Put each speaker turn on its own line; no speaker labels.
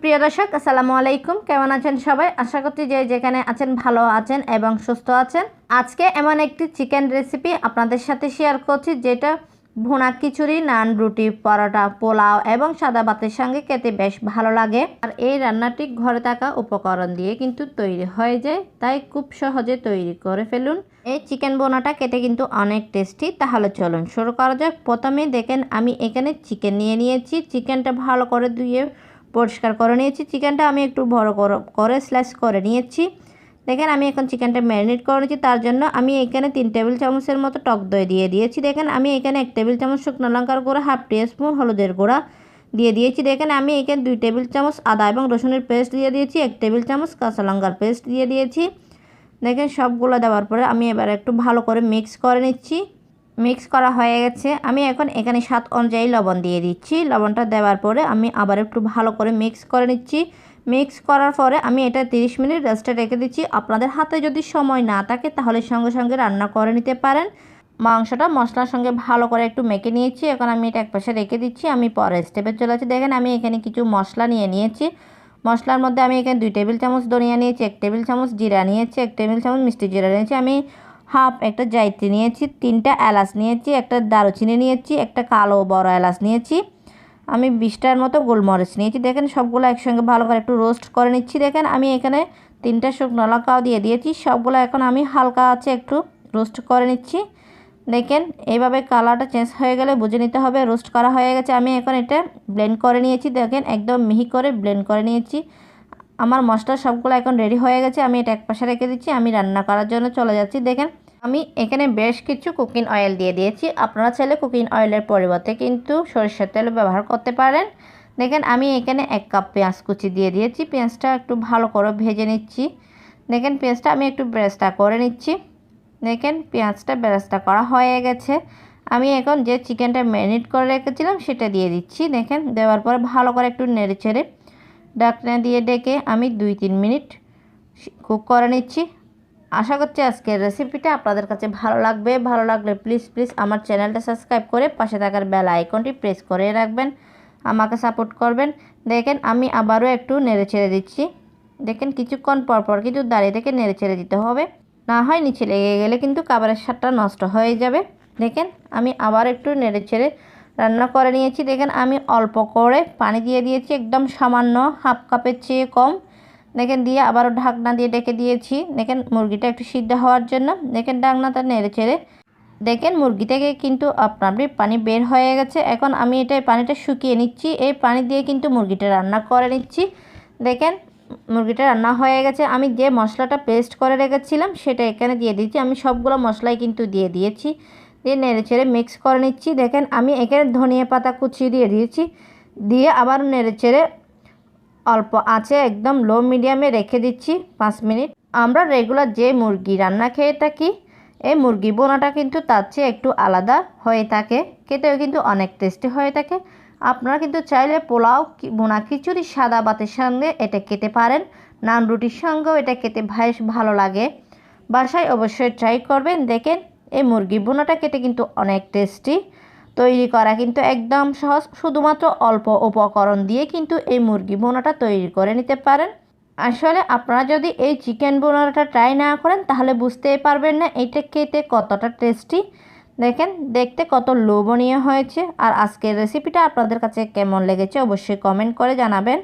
প্রিয় দর্শক আসসালামু আলাইকুম, কেমন আছেন সবাই? আশা করছি যে যেখানে আছেন ভালো আছেন এবং সুস্থ আছেন। আজকে এমন একটি চিকেন রেসিপি আপনাদের সাথে শেয়ার করছি যেটা ভুনা খিচুড়ি, নান, রুটি, পরোটা, পোলাও এবং সাদা ভাতের সঙ্গে খেতে বেশ ভালো লাগে। আর এই রান্নাটি ঘরে থাকা উপকরণ দিয়ে কিন্তু তৈরি হয়ে যায়, তাই খুব সহজে তৈরি করে ফেলুন। এই চিকেন বোনাটা খেতে কিন্তু অনেক টেস্টি। তাহলে চলুন শুরু করা যাক। প্রথমেই দেখেন আমি এখানে চিকেন নিয়ে নিয়েছি। চিকেনটা ভালো করে ধুয়ে পরিষ্কার করে নিয়েছি। চিকেনটা আমি একটু বড় করে স্লাইস করে নিয়েছি। দেখেন আমি এখন চিকেনটা ম্যারিনেট করে নিয়েছি। তার জন্য আমি এখানে 3 টেবিল চামচের মতো টক দই দিয়ে দিয়েছি। দেখেন আমি এখানে 1 টেবিল চামচ শুকনো লঙ্কার গুঁড়া, হাফ টিস্পুন হলুদের গুঁড়া দিয়ে দিয়েছি। দেখেন আমি এখানে 2 টেবিল চামচ আদা এবং রসুনের পেস্ট দিয়ে দিয়েছি, 1 টেবিল চামচ কাঁচা লঙ্কার পেস্ট দিয়ে দিয়েছি। দেখেন সবগুলো দেওয়ার পরে আমি এবার একটু ভালো করে মিক্স করে নিচ্ছি। মিক্স করা হয়ে গেছে। আমি এখন এখানে স্বাদ অনুযায়ী লবণ দিয়ে দিচ্ছি। লবণটা দেওয়ার পরে আমি আবার একটু ভালো করে মিক্স করে নিচ্ছি। মিক্স করার পরে আমি এটা 30 মিনিট রেস্টে রেখে দিচ্ছি। আপনাদের হাতে যদি সময় না থাকে তাহলে সঙ্গে সঙ্গে রান্না করে নিতে পারেন। মাংসটা মশলার সঙ্গে ভালো করে একটু মেখে নিয়েছি। এখন আমি এটা একপাশে রেখে দিচ্ছি। আমি পরের স্টেপে চলে যাচ্ছি। দেখেন আমি এখানে কিছু মশলা নিয়ে নিয়েছি। মশলার মধ্যে আমি এখানে 2 টেবিল চামচ ধনিয়া নিয়েছি, 1 টেবিল চামচ জিরা নিয়েছি, 1 টেবিল চামচ মিষ্টি জিরা নিয়েছি, আমি হাফ একটা জায়ত্রী নিয়েছি, 3টা এলাচ নিয়েছি, একটা দারুচিনি নিয়েছি, একটা কালো বড় এলাচ নিয়েছি, আমি 20টার মতো গোলমরিচ নিয়েছি। দেখেন সবগুলো একসঙ্গে ভালো করে একটু রোস্ট করে নিচ্ছি। দেখেন আমি এখানে 3টা শুকনো লঙ্কাও দিয়ে দিয়েছি। সবগুলো এখন আমি হালকা আছে একটু রোস্ট করে নিচ্ছি। দেখেন এইভাবে কালারটা চেঞ্জ হয়ে গেলে বুঝে নিতে হবে রোস্ট করা হয়ে গেছে। আমি এখন এটা ব্লেন্ড করে নিয়েছি। দেখেন একদম মিহি করে ব্লেন্ড করে নিয়েছি। আমার মশলা সবগুলো এখন রেডি হয়ে গেছে। আমি এটা একপাশে রেখে দিচ্ছি। আমি রান্না করার জন্য চলে যাচ্ছি। দেখেন আমি এখানে বেশ কিছু কুকিং অয়েল দিয়ে দিয়েছি। আপনারা চাইলে কুকিং অয়েলের পরিবর্তে কিন্তু সরিষার তেল ব্যবহার করতে পারেন। দেখেন আমি এখানে 1 কাপ পেঁয়াজ কুচি দিয়ে দিয়েছি। পেঁয়াজটা একটু ভালো করে ভেজে নিচ্ছি। দেখেন পেঁয়াজটা আমি একটু ব্রেস্তা করে নিচ্ছি। দেখেন পেঁয়াজটা ব্রেস্তা করা হয়ে গেছে। আমি এখন যে চিকেনটা ম্যারিনেট করে রেখেছিলাম সেটা দিয়ে দিচ্ছি। দেখেন দেওয়ার পরে ভালো করে একটু নেড়ে চেড়ে ঢাকনা দিয়ে ডেকে আমি 2-3 মিনিট কুক করে নিচ্ছি। আশা করছি আজকের রেসিপিটা আপনাদের কাছে ভালো লাগবে। ভালো লাগলে প্লিজ আমার চ্যানেলটা সাবস্ক্রাইব করে পাশে থাকার বেল আইকনটি প্রেস করে রাখবেন, আমাকে সাপোর্ট করবেন। দেখেন আমি আবারও একটু নেড়ে ছেড়ে দিচ্ছি। দেখেন কিছুক্ষণ পর কিন্তু দাঁড়িয়ে থেকে নেড়ে ছেড়ে দিতে হবে, না হয় নিচে লেগে গেলে কিন্তু খাবারের স্বাদটা নষ্ট হয়ে যাবে। দেখেন আমি আবার একটু নেড়ে ছেড়ে রান্না করে নিয়েছি। দেখেন আমি অল্প করে পানি দিয়ে দিয়েছি, একদম সামান্য, হাফ কাপের চেয়ে কম। দেখেন দিয়ে আবারও ঢাকনা দিয়ে ডেকে দিয়েছি। দেখেন মুরগিটা একটু সিদ্ধ হওয়ার জন্য। দেখেন ঢাকনাটা নেড়ে ছেড়ে দেখেন মুরগি থেকে কিন্তু আপনার পানি বের হয়ে গেছে। এখন আমি পানিটা শুকিয়ে নিচ্ছি। এই পানি দিয়ে কিন্তু মুরগিটা রান্না করে নিচ্ছি। দেখেন মুরগিটা রান্না হয়ে গেছে। আমি যে মশলাটা পেস্ট করে রেখেছিলাম সেটা এখানে দিয়ে দিচ্ছি। আমি সবগুলো মশলাই কিন্তু দিয়ে দিয়েছি। দিয়ে নেড়ে ছেড়ে মিক্স করে নিচ্ছি। দেখেন আমি এখানে ধনিয়া পাতা কুচি দিয়ে দিয়েছি। দিয়ে আবার নেড়ে ছেড়ে অল্প আঁচে একদম লো মিডিয়ামে রেখে দিচ্ছি 5 মিনিট। আমরা রেগুলার যে মুরগি রান্না খেয়ে থাকি, এই মুরগি বোনাটা কিন্তু তার চেয়ে একটু আলাদা হয়ে থাকে, খেতেও কিন্তু অনেক টেস্টি হয়ে থাকে। আপনারা কিন্তু চাইলে পোলাও, ভুনা খিচুড়ি, সাদা ভাতের সঙ্গে এটা খেতে পারেন। নান রুটির সঙ্গেও এটা খেতে বেশ ভালো লাগে। বাসায় অবশ্যই ট্রাই করবেন। দেখেন এই মুরগি বোনাটা খেতে কিন্তু অনেক টেস্টি। তৈরি করা কিন্তু একদম সহজ। শুধুমাত্র অল্প উপকরণ দিয়ে কিন্তু এই মুরগি বোনাটা তৈরি করে নিতে পারেন। আসলে আপনারা যদি এই চিকেন বোনাটা ট্রাই না করেন তাহলে বুঝতেই পারবেন না এটা খেতে কতটা টেস্টি। দেখেন দেখতে কত লোভনীয় হয়েছে। আর আজকের রেসিপিটা আপনাদের কাছে কেমন লেগেছে অবশ্যই কমেন্ট করে জানাবেন।